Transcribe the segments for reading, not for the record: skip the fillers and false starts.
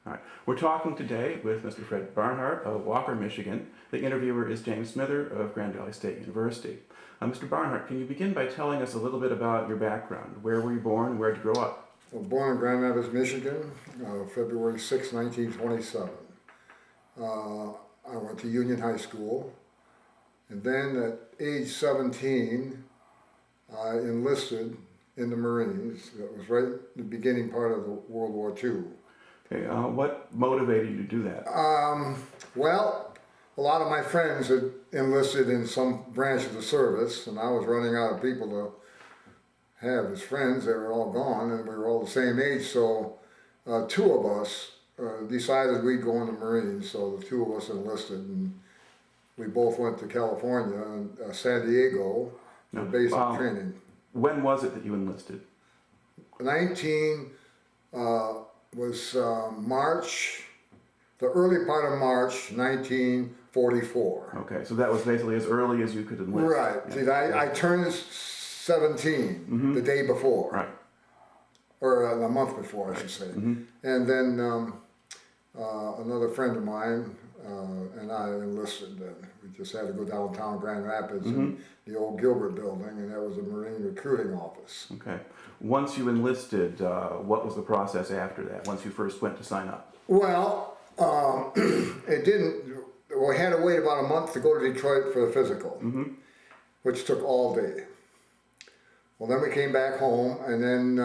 All right. We're talking today with Mr. Fred Bernhardt of Walker, Michigan. The interviewer is James Smither of Grand Valley State University. Mr. Bernhardt, can you begin by telling us a little bit about your background? Where were you born? Where did you grow up? I was born in Grand Rapids, Michigan, February 6, 1927. I went to Union High School, and then at age 17, I enlisted in the Marines. That was right in the beginning part of the World War II. Okay, what motivated you to do that? Well, a lot of my friends had enlisted in some branch of the service, and I was running out of people to have as friends. They were all gone, and we were all the same age, so two of us decided we'd go in the Marines, so the two of us enlisted, and we both went to California and San Diego for basic training. When was it that you enlisted? March, the early part of March, 1944. Okay, so that was basically as early as you could enlist. Right. Yeah. See, I turned 17 the day before. Right. Or a month before, I should say. And then another friend of mine and I enlisted. We just had to go downtown Grand Rapids in the old Gilbert building, and that was a Marine recruiting office. Okay. Once you enlisted, what was the process after that, once you first went to sign up? Well, it didn't, we had to wait about a month to go to Detroit for the physical, which took all day. Well, then we came back home, and then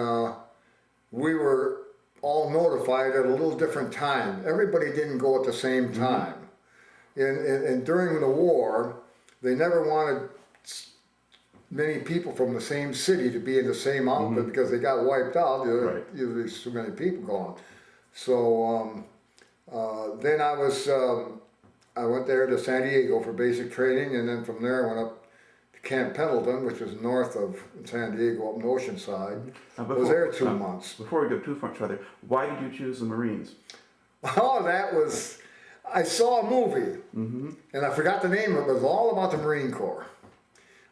we were all notified at a little different time. Everybody didn't go at the same time. And during the war, they never wanted many people from the same city to be in the same outfit because they got wiped out. There's too many people gone. So then I went there to San Diego for basic training, and then from there I went up to Camp Pendleton, which is north of San Diego, up in Oceanside. I was there 2 months. Before we go too far further, why did you choose the Marines? Oh, that was, I saw a movie, and I forgot the name of it. It was all about the Marine Corps.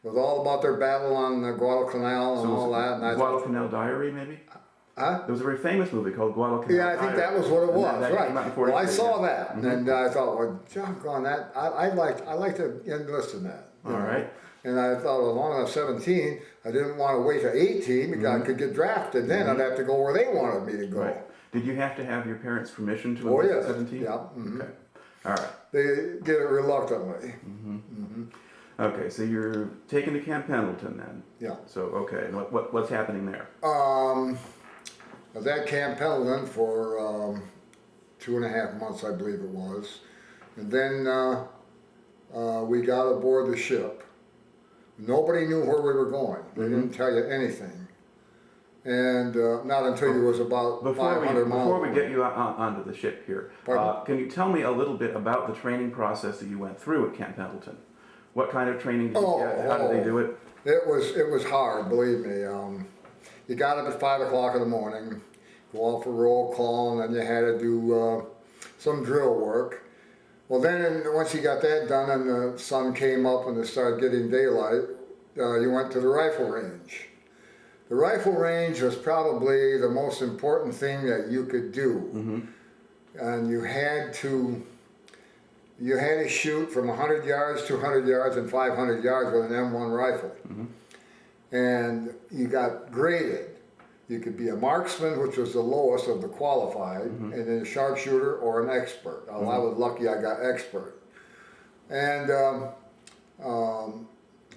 It was all about their battle on the Guadalcanal and all that. And Guadalcanal Diary, maybe? Huh? There was a very famous movie called Guadalcanal Diary. Yeah, I think that was what it was, that right. Came out in Well, I 43, saw that, and I thought, well, doggone that, I'd like to enlist in that. All right. And I thought, as long as I was 17, I didn't want to wait till 18 because I could get drafted. Then I'd have to go where they wanted me to go. Right. Did you have to have your parents' permission to Oh, enlist yes. at 17? Yeah. Okay. All right. They did it reluctantly. Okay, so you're taken to Camp Pendleton then. Yeah. So, okay, and what's happening there? I was at Camp Pendleton for 2.5 months, I believe it was. And then we got aboard the ship. Nobody knew where we were going. They didn't tell you anything. And not until you was about 500 miles Before we away. get you onto the ship here, Pardon? can you tell me a little bit about the training process that you went through at Camp Pendleton? What kind of training did you get? How did they do it? It was hard, believe me. You got up at 5 o'clock in the morning, go out for roll call, and then you had to do some drill work. Well, then once you got that done and the sun came up and it started getting daylight, you went to the rifle range. The rifle range was probably the most important thing that you could do. And you had to shoot from 100 yards, 200 yards, and 500 yards with an M1 rifle. And you got graded. You could be a marksman, which was the lowest of the qualified, and then a sharpshooter or an expert. I was lucky I got expert. And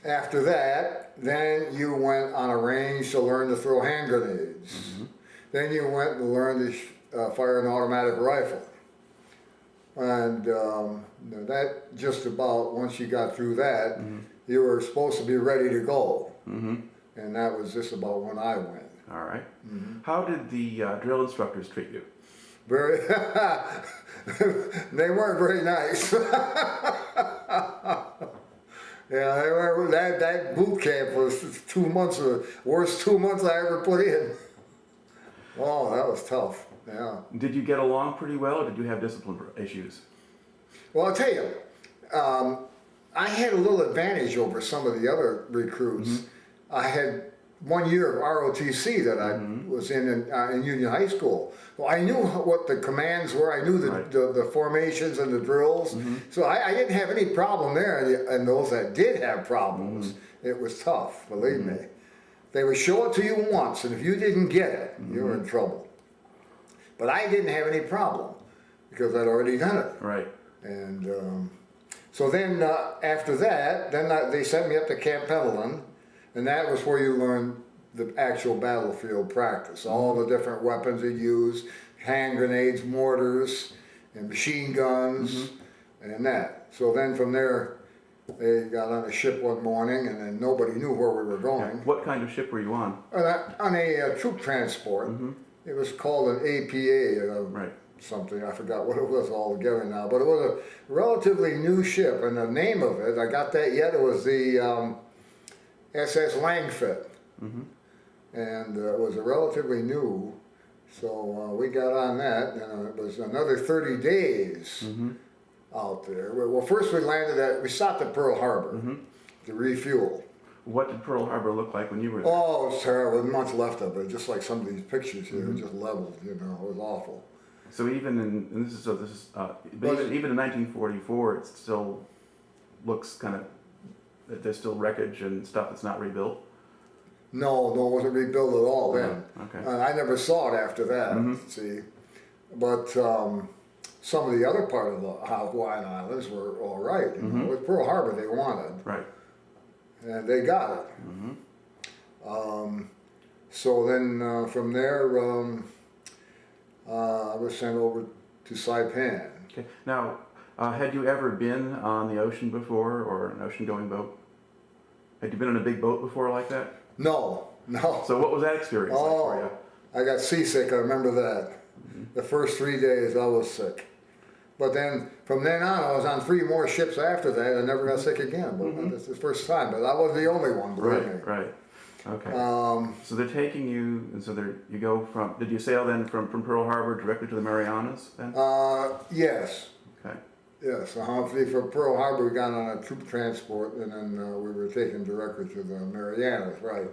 after that, then you went on a range to learn to throw hand grenades. Then you went to learn to fire an automatic rifle. And that just about, once you got through that, you were supposed to be ready to go. And that was just about when I went. All right. How did the drill instructors treat you? Very, they weren't very nice. Yeah, they were, that boot camp was 2 months, the worst 2 months I ever put in. Oh, that was tough, yeah. Did you get along pretty well, or did you have discipline issues? Well, I'll tell you, I had a little advantage over some of the other recruits. I had 1 year of ROTC that I was in Union High School. Well, I knew what the commands were. I knew the formations and the drills. So I didn't have any problem there. And those that did have problems, it was tough, believe me. They would show it to you once, and if you didn't get it, you were in trouble. But I didn't have any problem because I'd already done it. Right. And so then after that, they sent me up to Camp Pendleton, and that was where you learned the actual battlefield practice, all the different weapons you use, hand grenades, mortars, and machine guns, and that. So then from there, they got on a ship one morning, and then nobody knew where we were going. What kind of ship were you on? On a troop transport. It was called an APA, Right. something, I forgot what it was altogether now, but it was a relatively new ship, and the name of it, I got that yet, it was the SS Langfit. And it was a relatively new, so we got on that, and it was another 30 days out there. Well, first we stopped at Pearl Harbor to refuel. What did Pearl Harbor look like when you were there? Oh, it was terrible. There wasn't much left of it, just like some of these pictures here, just leveled, you know, it was awful. So even even in 1944, it still looks kind of that there's still wreckage and stuff that's not rebuilt. No, it wasn't rebuilt at all then. Okay. I never saw it after that. See, but some of the other part of the Hawaiian Islands were all right. You know, with Pearl Harbor, they wanted, Right. and they got it. So then from there, I was sent over to Saipan. Okay. Now, had you ever been on the ocean before, or an ocean-going boat? Had you been on a big boat before like that? No. So what was that experience like for you? I got seasick. I remember that. The first 3 days I was sick. But then, from then on, I was on 3 more ships after that and never got sick again. But that's the first time. But I wasn't the only one, believe me. Right. Okay. So they're taking you, and so you go from. Did you sail then from Pearl Harbor directly to the Marianas then? Yes. Okay. Yes. For Pearl Harbor, we got on a troop transport, and then we were taken directly to the Marianas, right?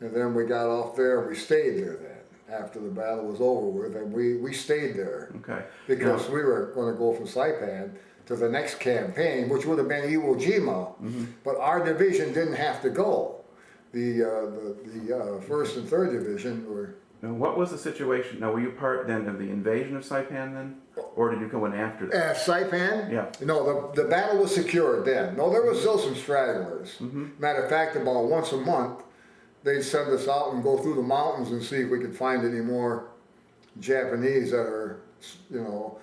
And then we got off there, and we stayed there then. After the battle was over with, and we stayed there. Okay. Because we were going to go from Saipan to the next campaign, which would have been Iwo Jima, but our division didn't have to go. The first and third division were. Now, what was the situation? Now, were you part then of the invasion of Saipan then, or did you go in after that? Saipan? Yeah. No, the battle was secured then. No, there was still some stragglers. Matter of fact, about once a month, they'd send us out and go through the mountains and see if we could find any more Japanese that are, you know,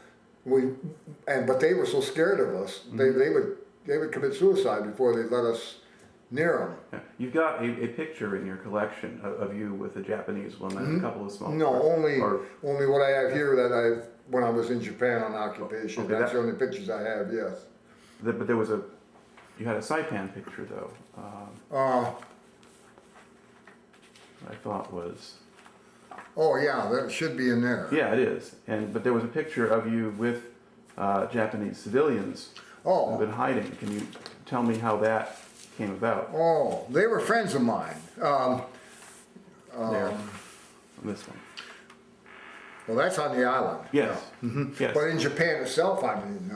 but they were so scared of us, they would commit suicide before they let us near them. Yeah. You've got a picture in your collection of you with the Japanese woman, a couple of small. No, only what I have here that when I was in Japan on occupation. Okay, that's the only pictures I have. Yes. But there was you had a Saipan picture though. I thought was. Oh yeah, that should be in there. Yeah, it is. But there was a picture of you with Japanese civilians who've been hiding. Can you tell me how that came about? Oh, they were friends of mine. There, on this one. Well, that's on the island. Yes. Yeah. Yes. But in Japan itself, I mean,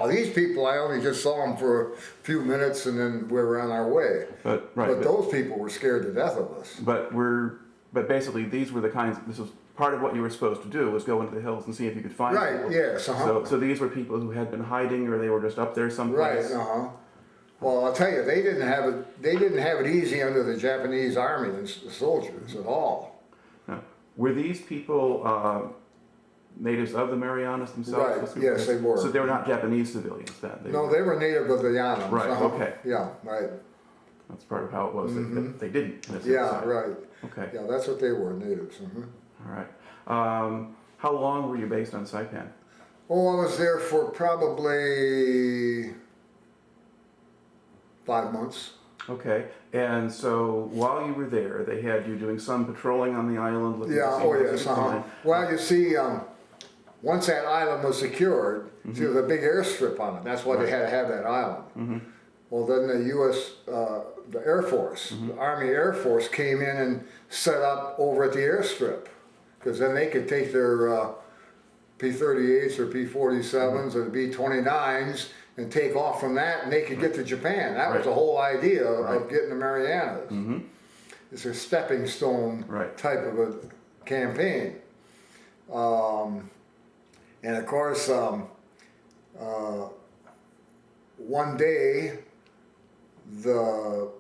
these people, I only just saw them for a few minutes, and then we were on our way. But those people were scared to death of us. But basically, these were the kinds. This was part of what you were supposed to do, was go into the hills and see if you could find people. Right. Yes. So these were people who had been hiding, or they were just up there someplace. Right. Well, I'll tell you, they didn't have it easy under the Japanese army and the soldiers at all. Were these people natives of the Marianas themselves? Right, yes, they were. So they were not Japanese civilians then? They were native of the islands. Right, okay. Yeah, right. That's part of how it was. They didn't. Yeah, right. Okay. Yeah, that's what they were, natives. All right. How long were you based on Saipan? Oh, I was there for probably 5 months. Okay, and so while you were there, they had you doing some patrolling on the island. Looking Yes. Well, you see, once that island was secured, see, there was a big airstrip on it. That's why they had to have that island. Well, then the U.S. The Air Force, the Army Air Force came in and set up over at the airstrip, because then they could take their P-38s or P-47s or the B-29s and take off from that, and they could get to Japan. That was the whole idea of getting the Marianas. It's a stepping stone type of a campaign. And of course, one day, the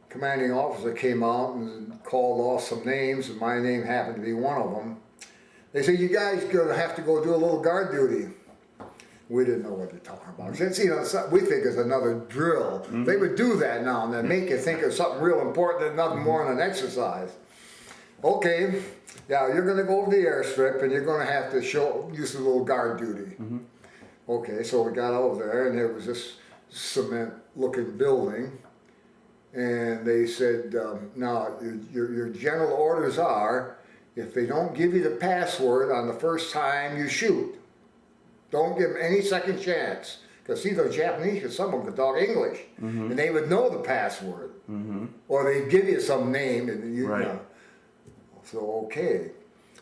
commanding officer came out and called off some names, and my name happened to be one of them. They said, "You guys gonna have to go do a little guard duty." We didn't know what they're talking about. Since, you know, we think it's another drill. They would do that now and then, make you think of something real important and nothing more than an exercise. Okay, yeah, you're gonna go over the airstrip and you're gonna have to use a little guard duty. Okay, so we got over there and there was this cement-looking building, and they said, "Now your general orders are, if they don't give you the password on the first time, you shoot. Don't give them any second chance." Because see, they're Japanese, because some of them could talk English, and they would know the password, or they'd give you some name, and you know. So okay.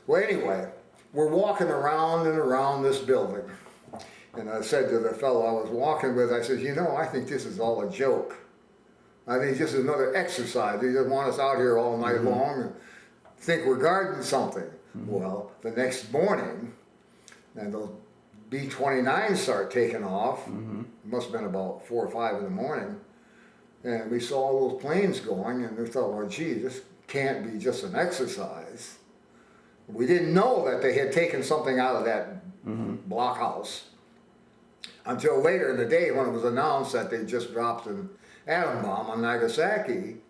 Well, anyway, we're walking around and around this building. And I said to the fellow I was walking with, I said, "You know, I think this is all a joke. I think this is another exercise. They just want us out here all night long and think we're guarding something." Well, the next morning, and those B-29s start taking off. It must have been about 4 or 5 in the morning. And we saw all those planes going, and we thought, well, gee, this can't be just an exercise. We didn't know that they had taken something out of that blockhouse until later in the day when it was announced that they just dropped an atom bomb on Nagasaki,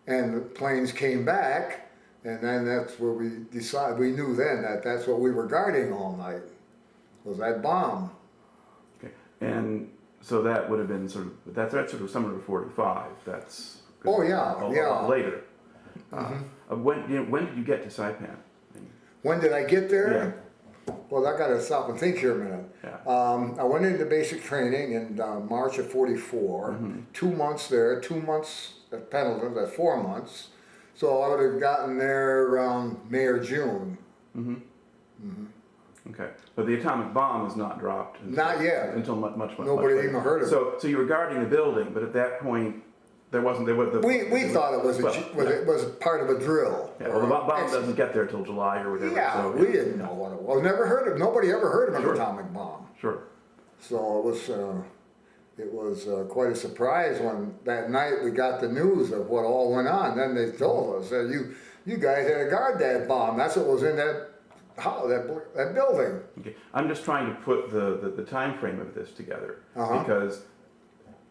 and the planes came back, and then that's where we decided, we knew then that that's what we were guarding all night, was that bomb. Okay, and so that would have been sort of, that's sort of summer of '45, that's a lot later. When did you get to Saipan? When did I get there? Yeah. Well, I got to stop and think here a minute. Yeah. I went into basic training in March of '44. 2 months there, 2 months at Pendleton, that's 4 months. So I would have gotten there around May or June. Okay, but the atomic bomb was not dropped. Not yet. Until much Nobody later. even heard of it. So you were guarding the building, but at that point, there wasn't. We thought it was it was part of a drill. Yeah, well, the bomb doesn't get there till July or whatever. Yeah, so, we didn't know what it was. Never heard of. Nobody ever heard of an atomic bomb. Sure. So it was quite a surprise when that night we got the news of what all went on. Then they told us that you guys had to guard that bomb. That's what was in that building. Okay, I'm just trying to put the time frame of this together because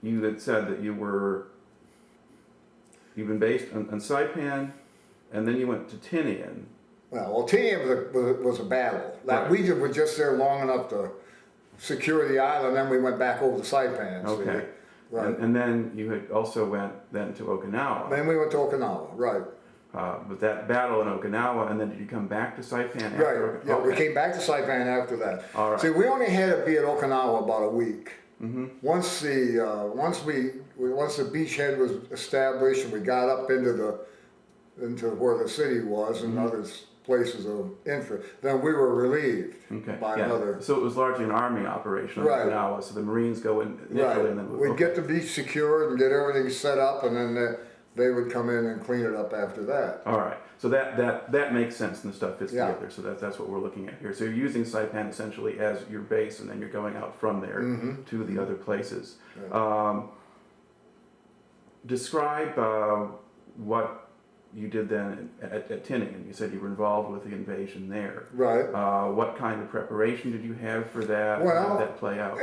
you had said that you've been based on Saipan, and then you went to Tinian. Well, Tinian was a battle. We were just there long enough to secure the island, then we went back over to Saipan. Okay. Right. And then you had also went then to Okinawa. Then we went to Okinawa, right. With that battle in Okinawa, and then did you come back to Saipan after? Right, yeah, we came back to Saipan after that. All right. See, we only had to be at Okinawa about a week. Once the beachhead was established and we got up into where the city was and other places of interest, then we were relieved by another. So it was largely an army operation in Okinawa. So the Marines go in initially, and then we'd get the beach secured and get everything set up, and then they would come in and clean it up after that. All right. So that makes sense, and the stuff fits together. So that's what we're looking at here. So you're using Saipan essentially as your base, and then you're going out from there to the other places. Right. Describe what you did then at Tinian. You said you were involved with the invasion there. Right. What kind of preparation did you have for that? Well, how did that play out?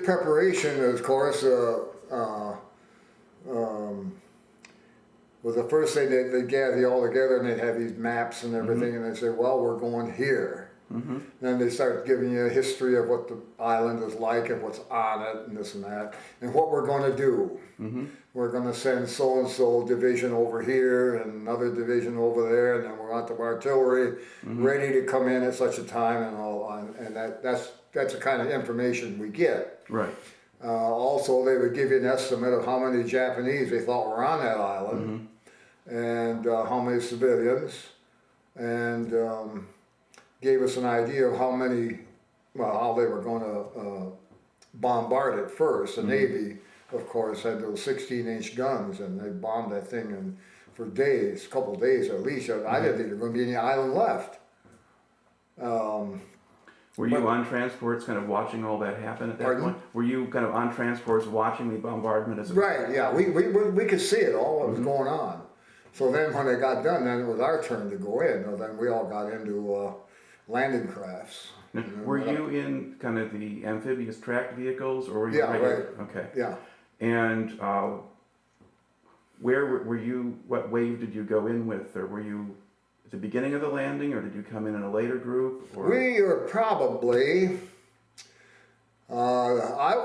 Preparation, of course, was the first thing they'd gather you all together, and they'd have these maps and everything, and they'd say, well, we're going here. Then they start giving you a history of what the island is like and what's on it and this and that, and what we're going to do. We're going to send so-and-so division over here and another division over there, and then we're out of artillery ready to come in at such a time and all on. And that's the kind of information we get. Right. Also, they would give you an estimate of how many Japanese they thought were on that island, and how many civilians, and gave us an idea of how many, well, how they were going to bombard it first. The Navy, of course, had those 16-inch guns, and they bombed that thing for days, a couple of days at least. I didn't think there was going to be any island left. Were you on transports kind of watching all that happen at that Pardon? point? Were you kind of on transports watching the bombardment as it Right, yeah, we could see it all, what was going on. So then when it got done, then it was our turn to go in. And then we all got into landing crafts. Now, were you in kind of the amphibious tracked vehicles, or were you Yeah, right. Okay. Yeah. And where were you? What wave did you go in with, or were you at the beginning of the landing, or did you come in a later group? Or? We were probably. I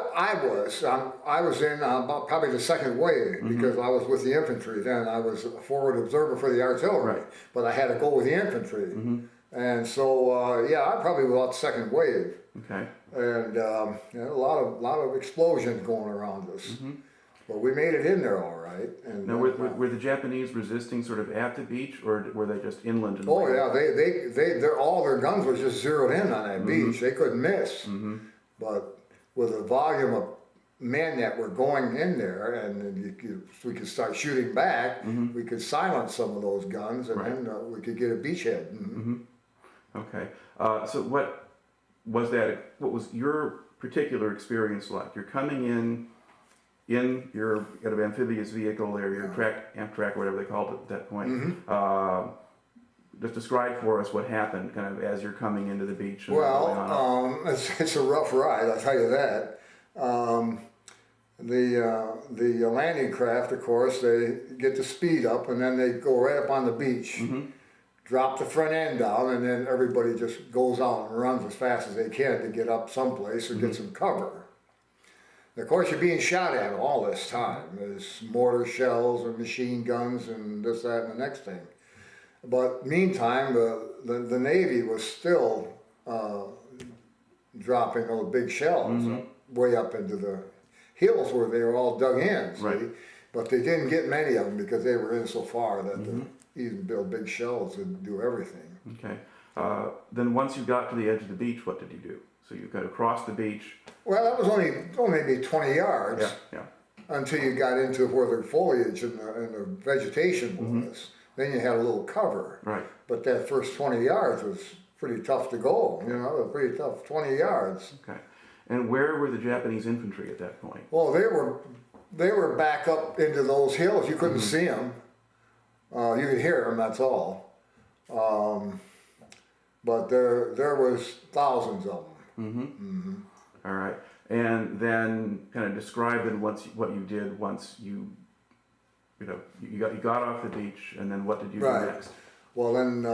was in about probably the second wave because I was with the infantry then. I was a forward observer for the artillery, Right. but I had to go with the infantry, and so yeah, I probably was about the second wave. Okay. And a lot of explosions going around us. But we made it in there all right. And Now, were the Japanese resisting sort of at the beach, or were they just inland? And oh yeah, they're all their guns were just zeroed in on that beach. They couldn't miss. But with the volume of men that were going in there, and we could start shooting back, we could silence some of those guns, and then we could get a beachhead. Okay. So what was that? What was your particular experience like? You're coming in your kind of amphibious vehicle, or your Amtrak, whatever they called it at that point. Just describe for us what happened, kind of as you're coming into the beach. And Well, it's a rough ride, I'll tell you that. The landing craft, of course, they get the speed up, and then they go right up on the beach, drop the front end down, and then everybody just goes out and runs as fast as they can to get up someplace or get some cover. Of course, you're being shot at all this time. There's mortar shells and machine guns and this, that, and the next thing. But meantime, the Navy was still dropping those big shells way up into the hills where they were all dug in, see? Right. But they didn't get many of them because they were in so far that even build big shells and do everything. Okay. Then once you got to the edge of the beach, what did you do? So you kind of crossed the beach. Well, that was only maybe 20 yards Yeah. until you got into where the foliage and the vegetation was. Then you had a little cover. Right. But that first 20 yards was pretty tough to go. You know, it was pretty tough, 20 yards. Okay. And where were the Japanese infantry at that point? Well, they were back up into those hills. You couldn't see them. You could hear them. That's all. But there was thousands of them. All right. And then kind of describe then what you did once you got off the beach, and then what did you do next? Well, then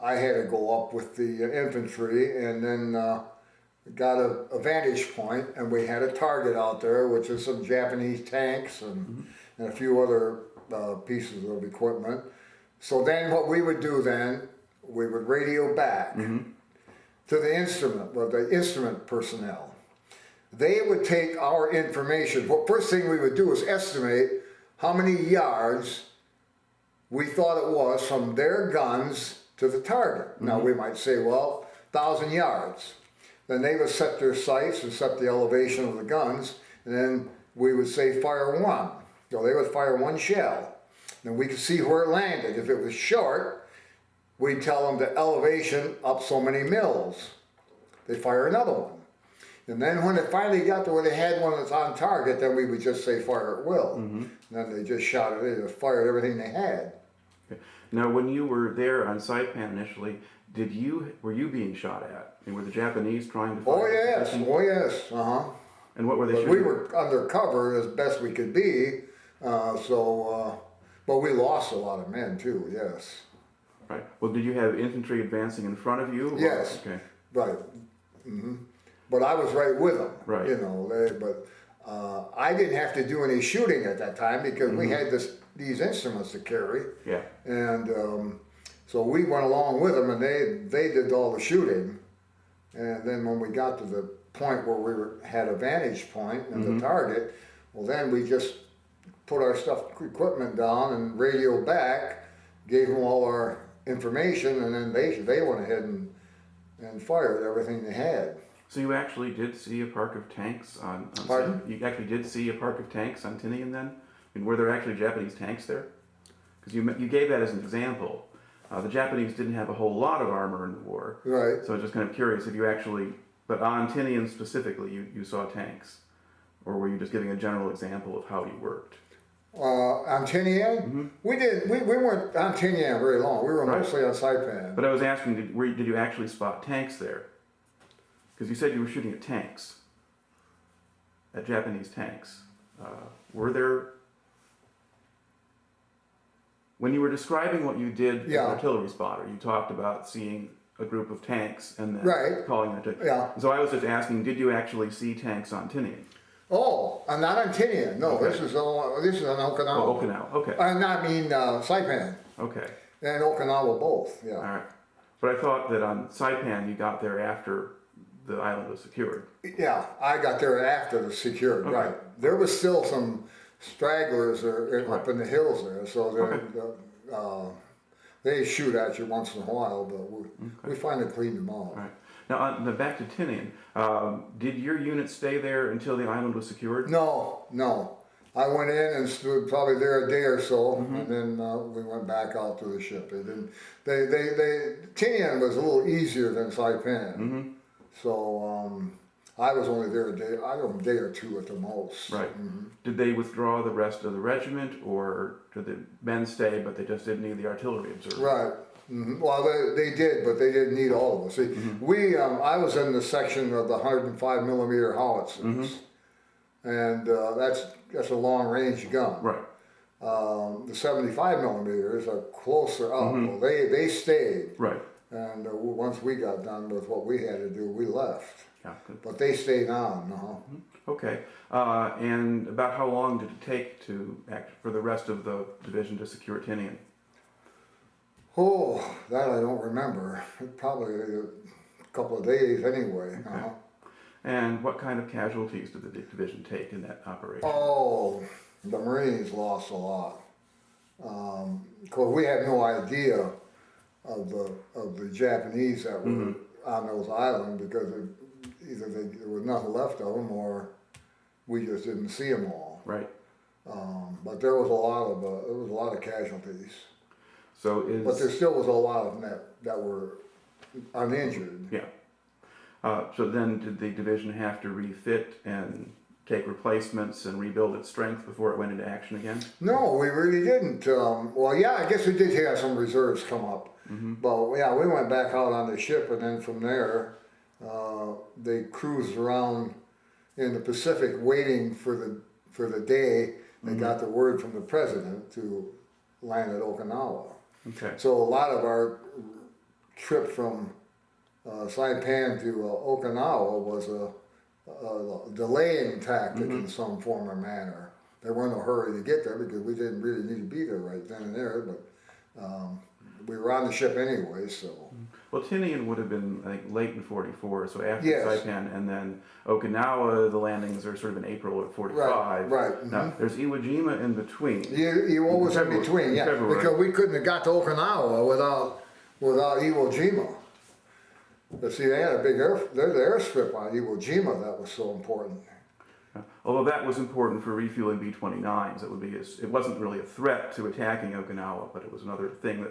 I had to go up with the infantry, and then got a vantage point, and we had a target out there, which is some Japanese tanks and a few other pieces of equipment. So then what we would do then, we would radio back to the instrument personnel. They would take our information. Well, first thing we would do is estimate how many yards we thought it was from their guns to the target. Now we might say, well, 1,000 yards. Then they would set their sights and set the elevation of the guns, and then we would say fire one. So they would fire one shell. Then we could see where it landed. If it was short, we'd tell them the elevation up so many mils. They'd fire another one. And then when it finally got to where they had one that's on target, then we would just say fire at will. And then they just shot it, they just fired everything they had. Okay. Now, when you were there on Saipan initially, were you being shot at? I mean, were the Japanese trying to fire? Oh yes, And what were they But shooting? we were under cover as best we could be, but we lost a lot of men too, yes. Right. Well, did you have infantry advancing in front of you? Or? Yes. Okay. Right. But I was right with them. Right. You know, but I didn't have to do any shooting at that time because we had these instruments to carry. Yeah. And so we went along with them, and they did all the shooting. And then when we got to point where had a vantage point and the target, well then we just put our equipment down and radioed back, gave them all our information, and then they went ahead and fired everything they had. So you actually did see a park of tanks on Pardon? You actually did see a park of tanks on Tinian then? I mean, were there actually Japanese tanks there? Because you gave that as an example. The Japanese didn't have a whole lot of armor in the war. Right. So I was just kind of curious if you actually, but on Tinian specifically, you saw tanks? Or were you just giving a general example of how you worked? On Tinian, we weren't on Tinian very long. We were mostly on Saipan. But I was asking, did you actually spot tanks there? Because you said you were shooting at tanks, at Japanese tanks. Were there, when you were describing what you did as an artillery spotter, you talked about seeing a group of tanks and then calling it. Yeah. So I was just asking, did you actually see tanks on Tinian? Oh, not on Tinian. No, Okay. this is on Okinawa. Oh, Okinawa. Okay. Saipan Okay. and Okinawa both. Yeah. All right. But I thought that on Saipan you got there after the island was secured. Yeah, I got there after the secured. Okay. Right. There was still some stragglers up in the hills there, so they shoot at you once in a while, but we finally cleaned them all. All right. Now, back to Tinian, did your unit stay there until the island was secured? No. I went in and stood probably there a day or so, and then we went back out to the ship. Tinian was a little easier than Saipan, so I was only there a day or two at the most. Right. Did they withdraw the rest of the regiment, or did the men stay, but they just didn't need the artillery observers? Right. Well, they did, but they didn't need all of us. See, I was in the section of the 105 millimeter howitzers, and that's a long range gun. Right. The 75 millimeters are closer up. Well, they stayed. Right. And once we got done with what we had to do, we left. Yeah. Good. But they stayed on. Okay. And about how long did it take for the rest of the division to secure Tinian? Oh, that I don't remember. Probably a couple of days anyway. Okay. And what kind of casualties did the division take in that operation? Oh, the Marines lost a lot. Of course, we had no idea of the Japanese that were on those islands because either there was nothing left of them or we just didn't see them all. Right. But there was a lot of casualties. But there still was a lot of them that were uninjured. Yeah. So then did the division have to refit and take replacements and rebuild its strength before it went into action again? No, we really didn't. I guess we did have some reserves come up. But yeah, we went back out on the ship, and then from there, they cruised around in the Pacific waiting for the day they got the word from the president to land at Okinawa. Okay. So a lot of our trip from Saipan to Okinawa was a delaying tactic in some form or manner. There wasn't a hurry to get there because we didn't really need to be there right then and there, but we were on the ship anyway, so. Well, Tinian would have been, I think, late in 44, so after Yes. Saipan, and then Okinawa, the landings are sort of in April of 45. Right. Now, there's Iwo Jima in between. You always in between, yeah, February. because we couldn't have got to Okinawa without Iwo Jima. But see, they had there's the airstrip on Iwo Jima that was so important. Although that was important for refueling B-29s, it wasn't really a threat to attacking Okinawa, but it was another thing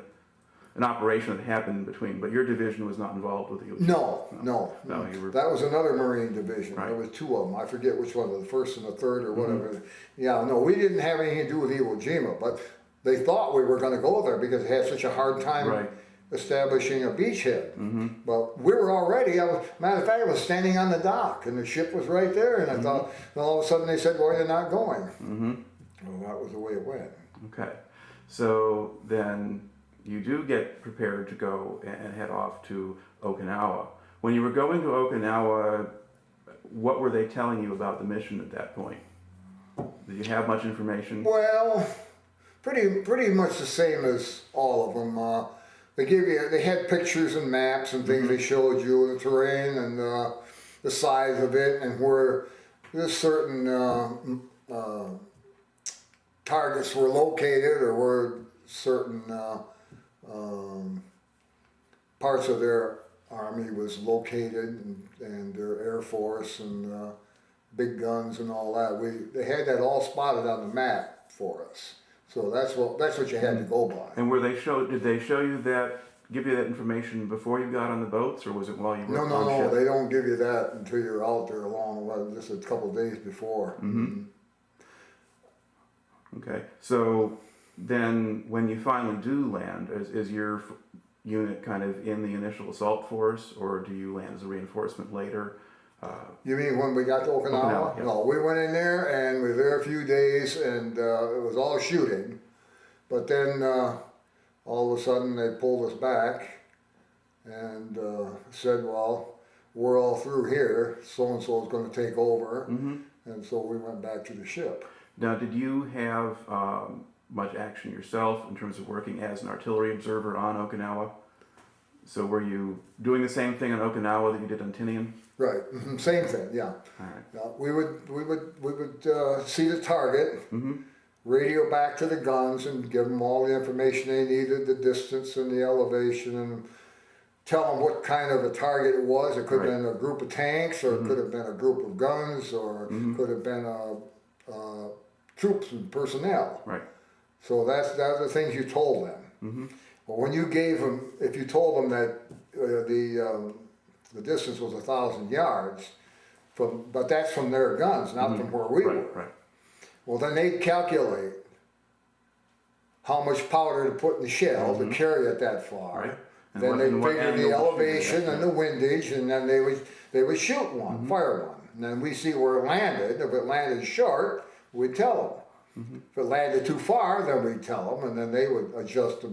an operation that happened in between. But your division was not involved with Iwo Jima. No. You were. That was another Marine division. Right. There was two of them. I forget which one, the first and the third or whatever. Yeah, no, we didn't have anything to do with Iwo Jima, but they thought we were going to go there because they had such a hard time establishing a beachhead. But we were already, matter of fact, I was standing on the dock and the ship was right there, and I thought, then all of a sudden they said, well, you're not going. Well, that was the way it went. Okay. So then you do get prepared to go and head off to Okinawa. When you were going to Okinawa, what were they telling you about the mission at that point? Did you have much information? Well, pretty much the same as all of them. They had pictures and maps and things they showed you, the terrain, and the size of it and where there's certain targets were located or where certain parts of their army was located and their air force and big guns and all that. They had that all spotted on the map for us. So that's what you had to go by. And did they show you that, give you that information before you got on the boats, or was it while you were on the ship? No, they don't give you that until you're out there just a couple of days before. Mm-hmm. Okay, so then when you finally do land, is your unit kind of in the initial assault force, or do you land as a reinforcement later? You mean when we got to Okinawa? Yeah. No, we went in there and we were there a few days and it was all shooting. But then all of a sudden they pulled us back and said, well, we're all through here. So-and-so is going to take over. Mm-hmm. And so we went back to the ship. Now, did you have much action yourself in terms of working as an artillery observer on Okinawa? So were you doing the same thing on Okinawa that you did on Tinian? Right, same thing, yeah. All right. We would see the target, Mm-hmm. radio back to the guns and give them all the information they needed, the distance and the elevation, and tell them what kind of a target it was. It could have been a group of tanks, or it could have been a group of guns, or it could have been troops and personnel. Right. So that's the things you told them. Mm-hmm. Well, when you gave them, if you told them that the distance was 1,000 yards, but that's from their guns, not from where we were. Right. Well, then they'd calculate how much powder to put in the shell to carry it that far. Right. And Then they'd what figure angle the to shoot elevation at. and the windage, and then they would shoot one, fire one. And then we see where it landed. If it landed short, we'd tell them. If it landed too far, then we'd tell them, and then they would adjust the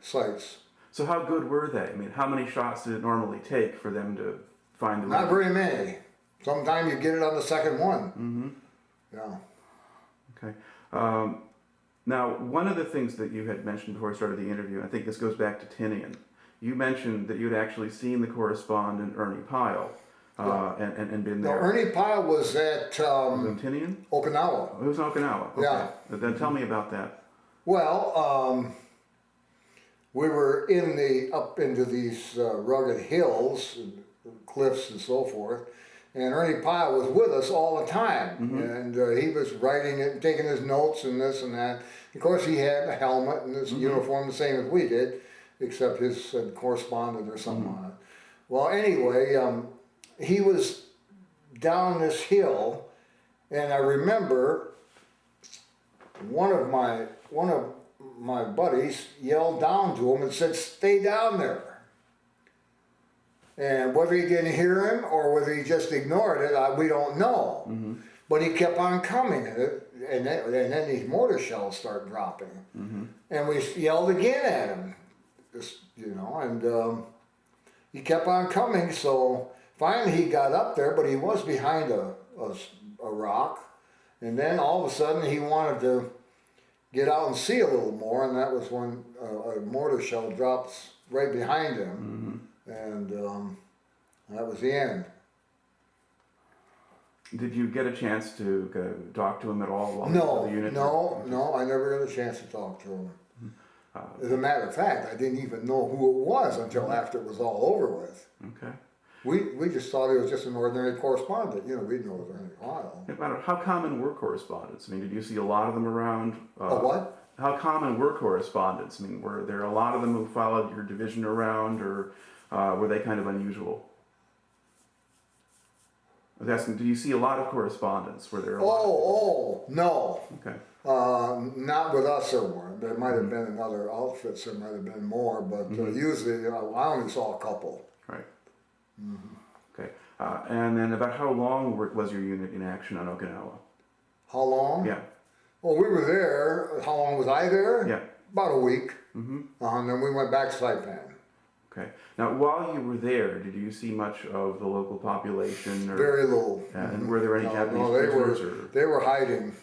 sights. So how good were they? I mean, how many shots did it normally take for them to find the Not range? very many. Sometimes you get it on the second one. Mm-hmm. Yeah. Okay. Now, one of the things that you had mentioned before I started the interview, I think this goes back to Tinian, you mentioned that you'd actually seen the correspondent Ernie Pyle and been Now, there. Ernie Pyle was at Was it in Tinian? Okinawa. Oh, it was in Okinawa. Okay. Yeah. Then tell me about that. Well, we were up into these rugged hills, and cliffs and so forth, and Ernie Pyle was with us all the time, and he was writing it, and taking his notes and this and that. Of course, he had a helmet and his uniform the same as we did, except his said correspondent or something on it. Well, anyway, he was down this hill, and I remember one of my buddies yelled down to him and said, "Stay down there." And whether he didn't hear him or whether he just ignored it, we don't know. But he kept on coming, and then these mortar shells start dropping. And we yelled again at him, and he kept on coming. So finally he got up there, but he was behind a rock. And then all of a sudden he wanted to get out and see a little more, and that was when a mortar shell drops right behind him, and that was the end. Did you get a chance to talk to him at all while No, the unit? no, I never got a chance to talk to him. As a matter of fact, I didn't even know who it was until after it was all over with. Okay. We just thought he was just an ordinary correspondent. We didn't know it was Ernie Pyle. How common were correspondents? I mean, did you see a lot of them around? What? How common were correspondents? I mean, were there a lot of them who followed your division around, or were they kind of unusual? I was asking, did you see a lot of correspondents? Were there a lot? No. Okay. Not with us there weren't. There might have been in other outfits, there might have been more, but usually I only saw a couple. Right. Okay. And then about how long was your unit in action on Okinawa? How long? Yeah. Well, we were there. How long was I there? Yeah. About a week. Mm-hmm. And then we went back to Saipan. Okay. Now, while you were there, did you see much of the local population? Or, Very little. And were there any Japanese No, prisoners? they were hiding.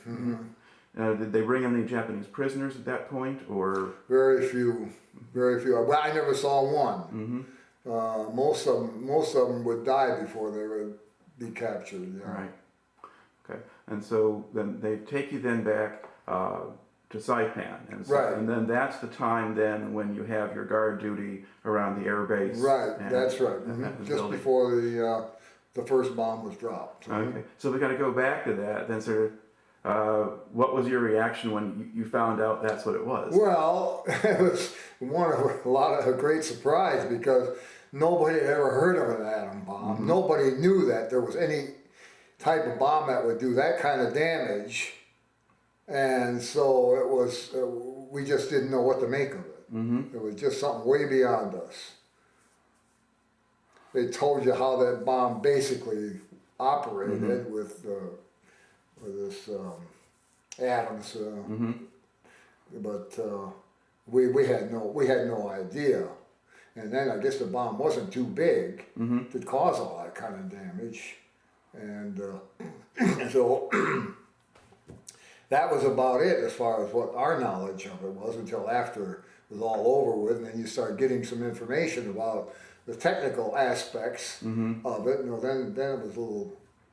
Did they bring any Japanese prisoners at that point, or? Very few. Well, I never saw one. Most of them would die before they would be captured. Yeah. Right. Okay. And so then they take you then back to Saipan, and so, Right. and then that's the time then when you have your guard duty around the air base. Right. And, That's right. and Just building. before the first bomb was dropped. Okay. So we got to go back to that. Then, sort of, what was your reaction when you found out that's what it was? Well, it was a great surprise because nobody had ever heard of an atom bomb. Mm-hmm. Nobody knew that there was any type of bomb that would do that kind of damage, and so it was. We just didn't know what to make of it. Mm-hmm. It was just something way beyond us. They told you how that bomb basically operated Mm-hmm. with this atoms. Mm-hmm. But we had no idea, and then I guess the bomb wasn't too big Mm-hmm. to cause all that kind of damage, and so that was about it as far as what our knowledge of it was until after it was all over with, and then you start getting some information about the technical aspects Mm-hmm. of it, and then it was a little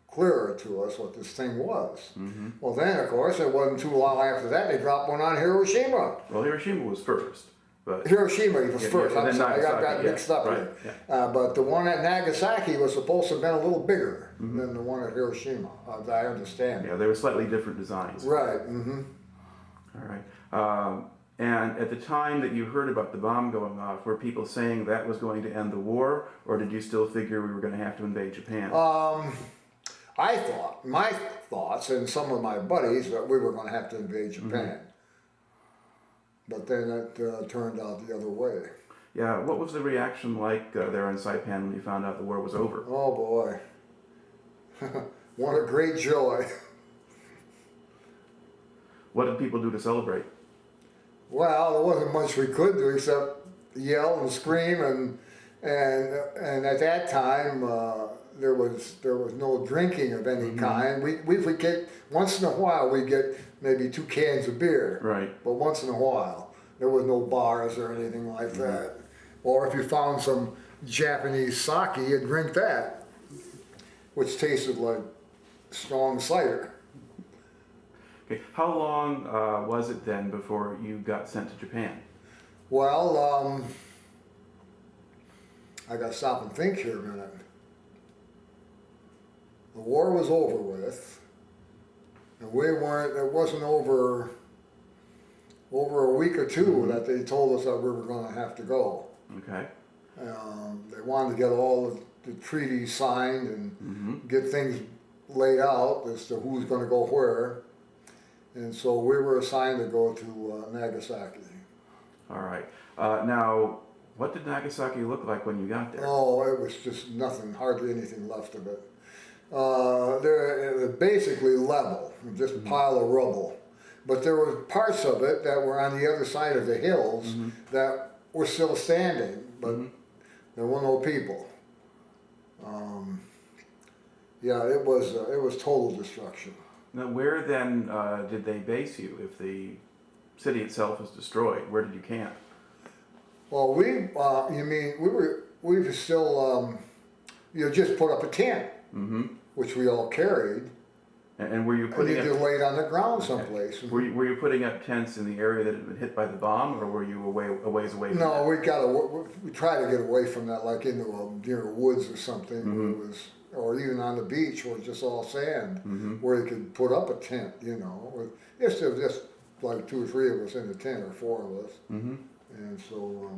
clearer to us what this thing was. Mm-hmm. Well, then, of course, it wasn't too long after that they dropped one on Hiroshima. Well, Hiroshima was first, but Hiroshima was Yeah, first. yeah, I'm then sorry, I got Nagasaki, mixed yeah, up right, here. But the one at Nagasaki was supposed to have been a little bigger Mm-hmm. than the one at Hiroshima, as I understand. yeah, they were slightly different designs. Right. Mm-hmm. All right. And at the time that you heard about the bomb going off, were people saying that was going to end the war, or did you still figure we were going to have to invade Japan? I thought, my thoughts and some of my buddies, that we were going to have to invade Japan. But then it turned out the other way. Yeah, what was the reaction like there in Saipan when you found out the war was over? Oh boy. What a great joy. What did people do to celebrate? Well, there wasn't much we could do except yell and scream, and at that time there was no drinking of any kind. We would get once in a while we get maybe 2 cans of beer, Right. but once in a while there was no bars or anything like that. Or if you found some Japanese sake, you'd drink that, which tasted like strong cider. Okay. How long was it then before you got sent to Japan? Well, I got to stop and think here a minute. The war was over with, and it wasn't over a week or two that they told us that we were going to have to go. Okay. They wanted to get all the treaties signed and Mm-hmm. get things laid out as to who's going to go where. And so we were assigned to go to Nagasaki. All right. Now, what did Nagasaki look like when you got there? Oh, it was just nothing, hardly anything left of it. It was basically level, just a pile of rubble. But there were parts of it that were on the other side of the hills that were still standing, but there were no people. Yeah, it was total destruction. Now, where then did they base you if the city itself was destroyed? Where did you camp? Well, we were still, just put up a tent, which we all carried, And were you and putting you up, just laid on the ground someplace. were you putting up tents in the area that had been hit by the bomb, or were you a ways away from No, that? we try to get away from that, like into near woods or something, where it was, or even on the beach where it's just all sand, where you could put up a tent, Just there was just like 2 or 3 of us in the tent, or 4 of us, and so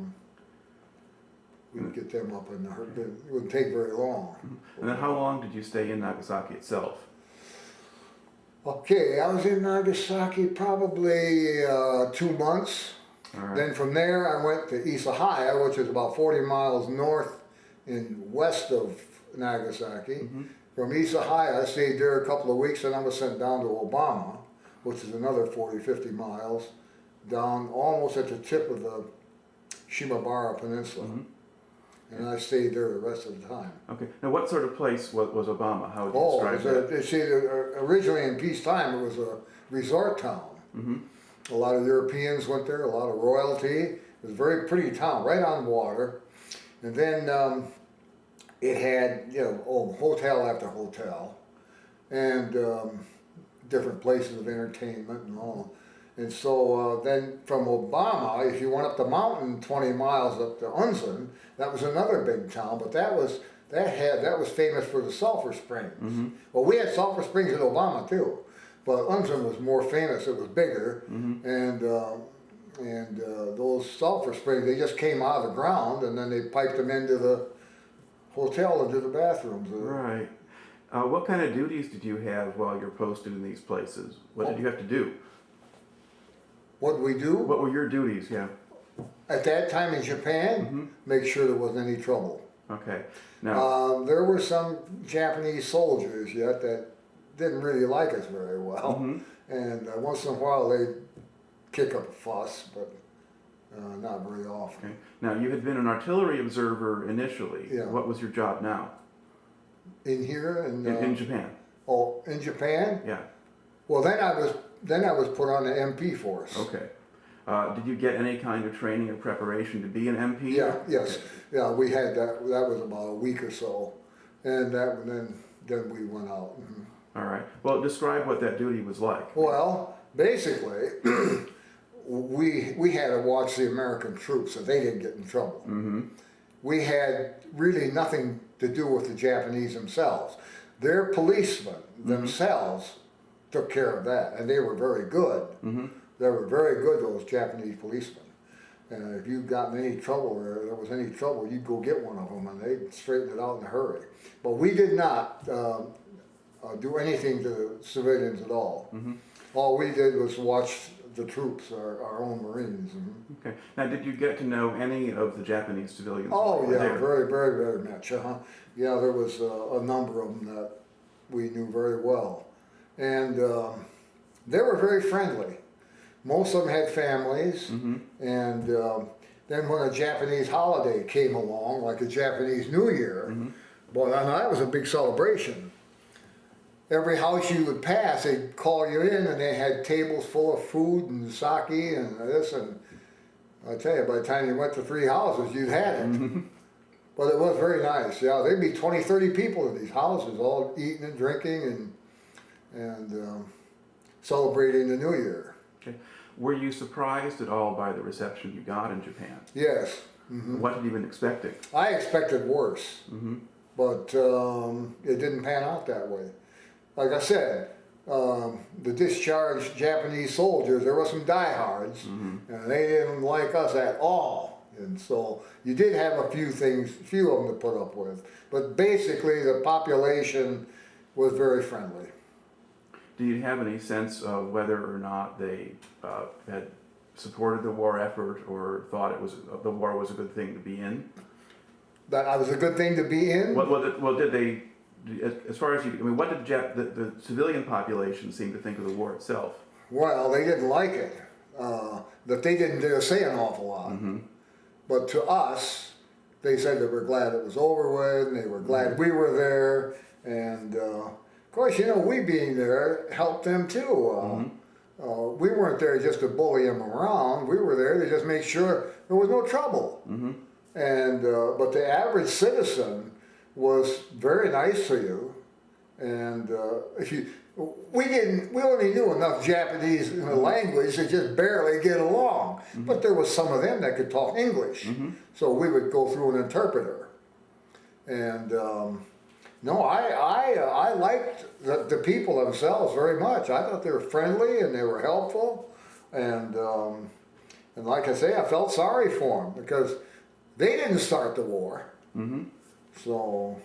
we'd get them up, and it wouldn't take very long. And then how long did you stay in Nagasaki itself? Okay, I was in Nagasaki probably 2 months. All right. Then from there I went to Isahaya, which is about 40 miles north and west of Nagasaki. From Isahaya I stayed there a couple of weeks, and I was sent down to Obama, which is another 40, 50 miles, down almost at the tip of the Shimabara Peninsula. And I stayed there the rest of the time. Okay. Now, what sort of place was Obama? How would you Oh, describe that? originally in peacetime it was a resort town. A lot of Europeans went there, a lot of royalty. It was a very pretty town, right on water. And then it had, you know, hotel after hotel, and different places of entertainment and all. And so then from Obama, if you went up the mountain 20 miles up to Unzen, that was another big town, but that was famous for the sulfur springs. Mm-hmm. Well, we had sulfur springs in Obama too, but Unzen was more famous. It was bigger, Mm-hmm. and those sulfur springs, they just came out of the ground, and then they piped them into the hotel, into the bathrooms. Right. What kind of duties did you have while you're posted in these places? What did you have to do? What did we do? What were your duties? Yeah. At that time in Japan, Mm-hmm. make sure there wasn't any trouble. Okay. Now. There were some Japanese soldiers yet that didn't really like us very well, Mm-hmm. and once in a while they'd kick up a fuss, but not very often. Okay. Now you had been an artillery observer initially. Yeah. What was your job now? In here and In Japan. oh, in Japan. Yeah. Well, then I was put on the MP force. Okay. Did you get any kind of training or preparation to be an MP? Yeah. Yes. Okay. Yeah. We had that. That was about a week or so, and then we went out. Mhm. All right. Well, describe what that duty was like. Well, basically, we had to watch the American troops so they didn't get in trouble. Mm-hmm. We had really nothing to do with the Japanese themselves. Their policemen themselves took care of that, and they were very good. Mm-hmm. They were very good, those Japanese policemen. And if you got in any trouble or there was any trouble, you'd go get one of them, and they'd straighten it out in a hurry. But we did not do anything to civilians at all. Mm-hmm. All we did was watch the troops, our own Marines. Okay. Now, did you get to know any of the Japanese civilians? Oh while you were yeah, there? very, very, very much. Yeah, there was a number of them that we knew very well, and they were very friendly. Most of them had families, Mm-hmm. and then when a Japanese holiday came along, like a Japanese New Year, Mm-hmm. boy, now that was a big celebration. Every house you would pass, they'd call you in, and they had tables full of food and sake and this, and I tell you, by the time you went to 3 houses, you'd had it. Mm-hmm. But it was very nice. Yeah, there'd be 20, 30 people in these houses, all eating and drinking and celebrating the New Year. Okay. Were you surprised at all by the reception you got in Japan? Yes. Mm-hmm. What had you been expecting? I expected worse, Mm-hmm. but it didn't pan out that way. Like I said, the discharged Japanese soldiers, there were some diehards, and they didn't like us at all. And so you did have a few of them to put up with. But basically, the population was very friendly. Do you have any sense of whether or not they had supported the war effort or thought the war was a good thing to be in? That was a good thing to be in. Well, did they? As far as what did the civilian population seem to think of the war itself? Well, they didn't like it. That they didn't dare say an awful lot. Mm-hmm. But to us, they said they were glad it was over with, and they were glad we were there. And of course, we being there helped them too. We weren't there just to bully them around. We were there to just make sure there was no trouble. Mm-hmm. And but the average citizen was very nice to you, and we only knew enough Japanese language to just barely get along. But there was some of them that could talk English, so we would go through an interpreter. And no, I liked the people themselves very much. I thought they were friendly and they were helpful, and like I say, I felt sorry for them because they didn't start the war. Mm-hmm. So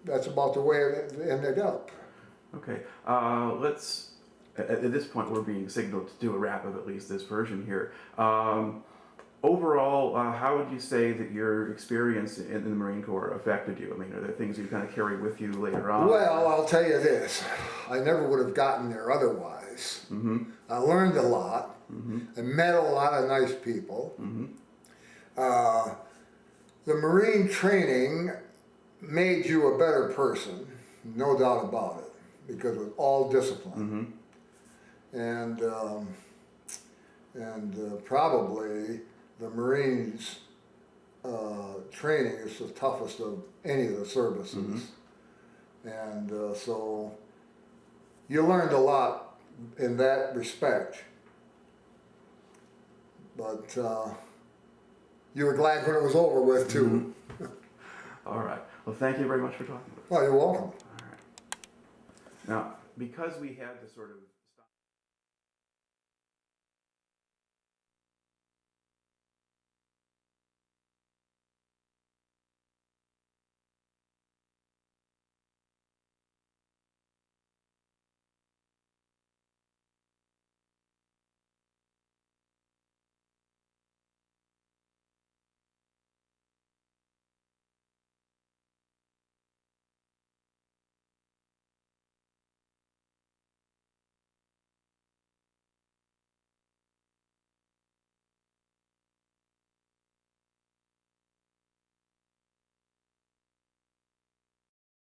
that's about the way it ended up. Okay. Let's. At this point, we're being signaled to do a wrap of at least this version here. Overall, how would you say that your experience in the Marine Corps affected you? I mean, are there things you kind of carry with you later on? Well, I'll tell you this. I never would have gotten there otherwise. Mm-hmm. I learned a lot. Mm-hmm. I met a lot of nice people. Mm-hmm. The Marine training made you a better person, no doubt about it, because it was all discipline. Mm-hmm. And probably the Marines training is the toughest of any of the services. And so you learned a lot in that respect. But you were glad when it was over with, too. All right. Well, thank you very much for talking with us. Well, you're welcome. All right. Now, because we had the sort of